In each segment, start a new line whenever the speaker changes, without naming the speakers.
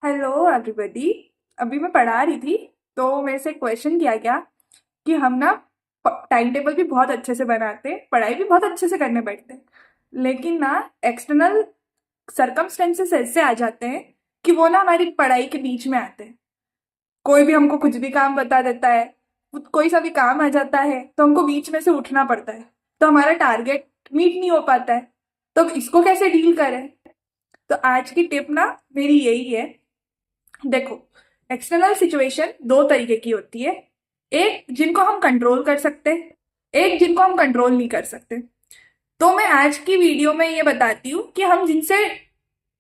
Hello everybody. अभी मैं पढ़ा रही थी तो मेरे से क्वेश्चन किया गया कि हम ना टाइम टेबल भी बहुत अच्छे से बनाते, पढ़ाई भी बहुत अच्छे से करने बैठते, लेकिन ना एक्सटर्नल सरकमस्टेंसेस ऐसे आ जाते हैं कि वो ना हमारी पढ़ाई के बीच में आते हैं। कोई भी हमको कुछ भी काम बता देता है, कोई सा भी काम आ जाता है तो हमको बीच में से उठना पड़ता है, तो हमारा टारगेट मीट नहीं हो पाता है। तो इसको कैसे डील करें? तो आज की टिप ना मेरी यही है। देखो, एक्सटर्नल सिचुएशन दो तरीके की होती है। एक जिनको हम कंट्रोल कर सकते हैं, एक जिनको हम कंट्रोल नहीं कर सकते। तो मैं आज की वीडियो में ये बताती हूँ कि हम जिनसे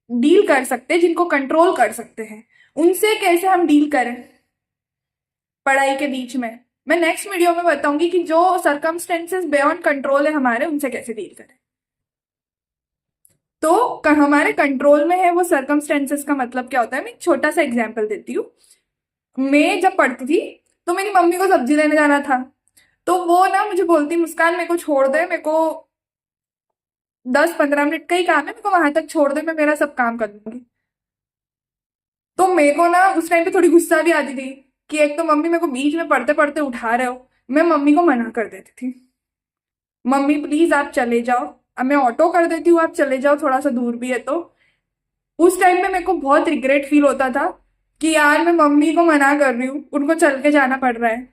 डील कर सकते हैं, जिनको कंट्रोल कर सकते हैं, उनसे कैसे हम डील करें पढ़ाई के बीच में। मैं नेक्स्ट वीडियो में बताऊंगी कि जो सरकमस्टेंसेस बियॉन्ड कंट्रोल है हमारे, उनसे कैसे डील करें। तो हमारे कंट्रोल में है वो सरकमस्टेंसेस का मतलब क्या होता है, मैं एक छोटा सा एग्जाम्पल देती हूँ। मैं जब पढ़ती थी तो मेरी मम्मी को सब्जी लेने जाना था, तो वो ना मुझे बोलती, मुस्कान मेरे को छोड़ दे, मेरे को 10-15 मिनट का ही काम है, मेरे को वहां तक छोड़ दे, मैं मेरा सब काम कर लूंगी। तो मेरे को ना उस टाइम पे थोड़ी गुस्सा भी आती थी कि एक तो मम्मी मेरे को बीच में पढ़ते पढ़ते उठा रहे हो। मैं मम्मी को मना कर देती थी, मम्मी प्लीज आप चले जाओ, अब मैं ऑटो कर देती हूँ, आप चले जाओ, थोड़ा सा दूर भी है। तो उस टाइम पे मेरे को बहुत रिग्रेट फील होता था कि यार मैं मम्मी को मना कर रही हूँ, उनको चल के जाना पड़ रहा है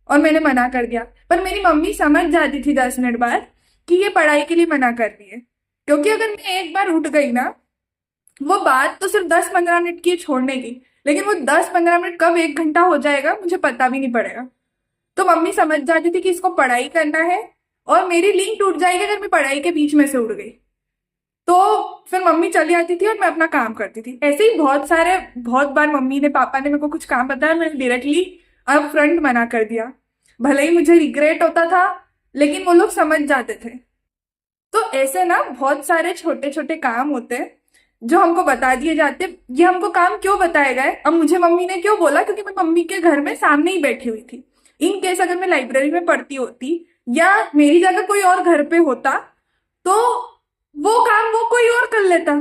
और मैंने मना कर दिया। पर मेरी मम्मी समझ जाती थी 10 मिनट बाद कि ये पढ़ाई के लिए मना कर रही है, क्योंकि अगर मैं एक बार उठ गई ना, वो बात तो सिर्फ 10-15 मिनट की है छोड़ने की, लेकिन वो 10-15 मिनट कब 1 घंटा हो जाएगा मुझे पता भी नहीं पड़ेगा। तो मम्मी समझ जाती थी कि इसको पढ़ाई करना है, और मेरी लिंक टूट जाएगी अगर मैं पढ़ाई के बीच में से उड़ गई। तो फिर मम्मी चली आती थी और मैं अपना काम करती थी। ऐसे ही बहुत बार मम्मी ने, पापा ने मेरे को कुछ काम बताया, मैंने डायरेक्टली अब फ्रंट मना कर दिया। भले ही मुझे रिग्रेट होता था, लेकिन वो लोग समझ जाते थे। तो ऐसे ना बहुत सारे छोटे छोटे काम होते हैं जो हमको बता दिए जाते हैं। ये हमको काम क्यों बताए गए, अब मुझे मम्मी ने क्यों बोला, क्योंकि मैं मम्मी के घर में सामने ही बैठी हुई थी। इन केस अगर मैं लाइब्रेरी में पढ़ती होती या मेरी जगह कोई और घर पे होता, तो वो काम वो कोई और कर लेता।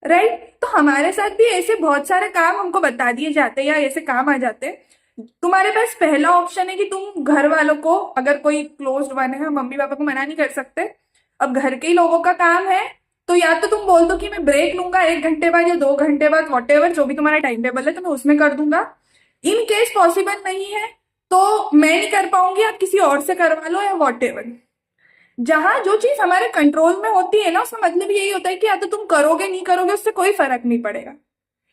राइट? तो हमारे साथ भी ऐसे बहुत सारे काम हमको बता दिए जाते हैं या ऐसे काम आ जाते हैं। तुम्हारे पास पहला ऑप्शन है कि तुम घर वालों को, अगर कोई क्लोज्ड वन है, मम्मी पापा को मना नहीं कर सकते, अब घर के ही लोगों का काम है, तो या तो तुम बोल दो कि मैं ब्रेक लूंगा 1 घंटे बाद या 2 घंटे बाद, वॉट एवर जो भी तुम्हारा टाइम टेबल है तो मैं उसमें कर दूंगा। इन केस पॉसिबल नहीं है तो मैं नहीं कर पाऊंगी, आप किसी और से करवा लो या वॉट एवर। जहां जो चीज हमारे कंट्रोल में होती है ना, उसका मतलब यही होता है कि या तो तुम करोगे नहीं करोगे उससे कोई फर्क नहीं पड़ेगा,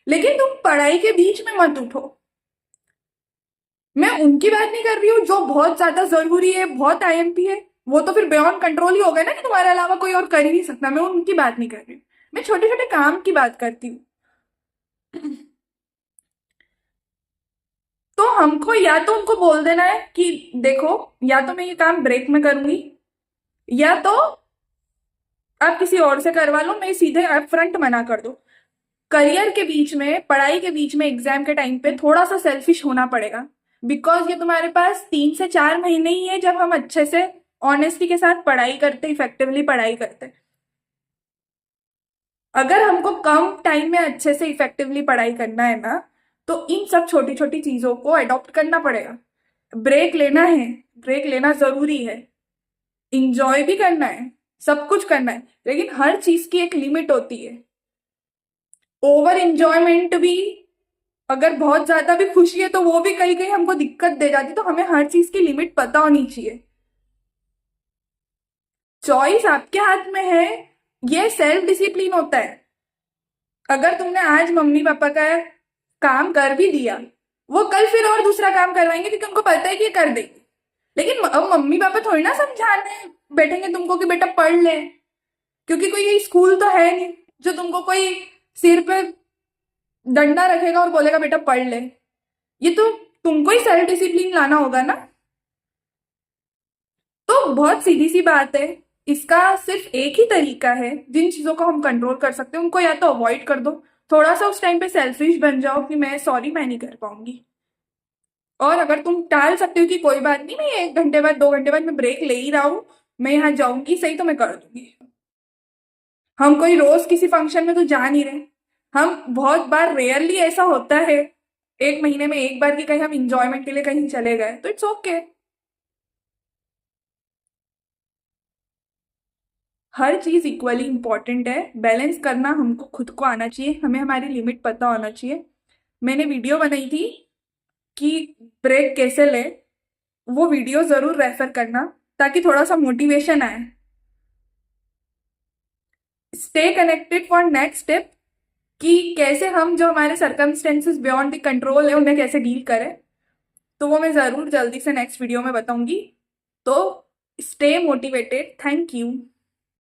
लेकिन तुम पढ़ाई के बीच में मत उठो। मैं उनकी बात नहीं कर रही हूँ जो बहुत ज्यादा जरूरी है, बहुत आईएमपी है, वो तो फिर बियॉन्ड कंट्रोल ही हो गया ना कि तुम्हारे अलावा कोई और कर ही नहीं सकता। मैं उनकी बात नहीं कर रही हूँ, मैं छोटे छोटे काम की बात करती हूँ। तो हमको या तो उनको बोल देना है कि देखो, या तो मैं ये काम ब्रेक में करूंगी, या तो आप किसी और से करवा लो, मैं सीधे आप फ्रंट मना कर दो। करियर के बीच में, पढ़ाई के बीच में, एग्जाम के टाइम पे थोड़ा सा सेल्फिश होना पड़ेगा, बिकॉज ये तुम्हारे पास 3 से 4 महीने ही है जब हम अच्छे से ऑनेस्टी के साथ पढ़ाई करते, इफेक्टिवली पढ़ाई करते। अगर हमको कम टाइम में अच्छे से इफेक्टिवली पढ़ाई करना है ना, तो इन सब छोटी छोटी चीजों को अडॉप्ट करना पड़ेगा। ब्रेक लेना है, ब्रेक लेना जरूरी है, इंजॉय भी करना है, सब कुछ करना है, लेकिन हर चीज की एक लिमिट होती है। ओवर इंजॉयमेंट भी, अगर बहुत ज्यादा भी खुशी है तो वो भी कहीं कहीं हमको दिक्कत दे जाती है। तो हमें हर चीज की लिमिट पता होनी चाहिए। चॉइस आपके हाथ में है, ये सेल्फ डिसिप्लिन होता है। अगर तुमने आज मम्मी पापा का काम कर भी दिया, वो कल फिर और दूसरा काम करवाएंगे क्योंकि उनको पता है कि ये कर देगी। लेकिन अब मम्मी पापा थोड़ी ना समझाने बैठेंगे तुमको कि बेटा पढ़ ले, क्योंकि कोई ये स्कूल तो है नहीं जो तुमको कोई सिर पे डंडा रखेगा और बोलेगा बेटा पढ़ ले। ये तो तुमको ही सेल्फ डिसिप्लिन लाना होगा ना। तो बहुत सीधी सी बात है, इसका सिर्फ एक ही तरीका है। जिन चीजों को हम कंट्रोल कर सकते हैं उनको या तो अवॉइड कर दो, थोड़ा सा उस टाइम पे सेल्फिश बन जाओ कि मैं सॉरी, मैं नहीं कर पाऊंगी। और अगर तुम टाल सकते हो कि कोई बात नहीं, मैं 1 घंटे बाद 2 घंटे बाद मैं ब्रेक ले ही रहा हूँ, मैं यहाँ जाऊंगी सही, तो मैं कर दूंगी। हम कोई रोज किसी फंक्शन में तो जा नहीं रहे, हम बहुत बार, रेयरली ऐसा होता है, एक महीने में एक बार की कहीं हम इंजॉयमेंट के लिए कहीं चले गए तो इट्स ओके। हर चीज इक्वली इंपॉर्टेंट है, बैलेंस करना हमको खुद को आना चाहिए, हमें हमारी लिमिट पता होना चाहिए। मैंने वीडियो बनाई थी कि ब्रेक कैसे ले, वो वीडियो जरूर रेफर करना ताकि थोड़ा सा मोटिवेशन आए। Stay connected for next step, कि कैसे हम जो हमारे सर्कमस्टेंसेस बियॉन्ड द कंट्रोल है उन्हें कैसे डील करें, तो वो मैं जरूर जल्दी से नेक्स्ट वीडियो में बताऊंगी। तो स्टे मोटिवेटेड। Thank you.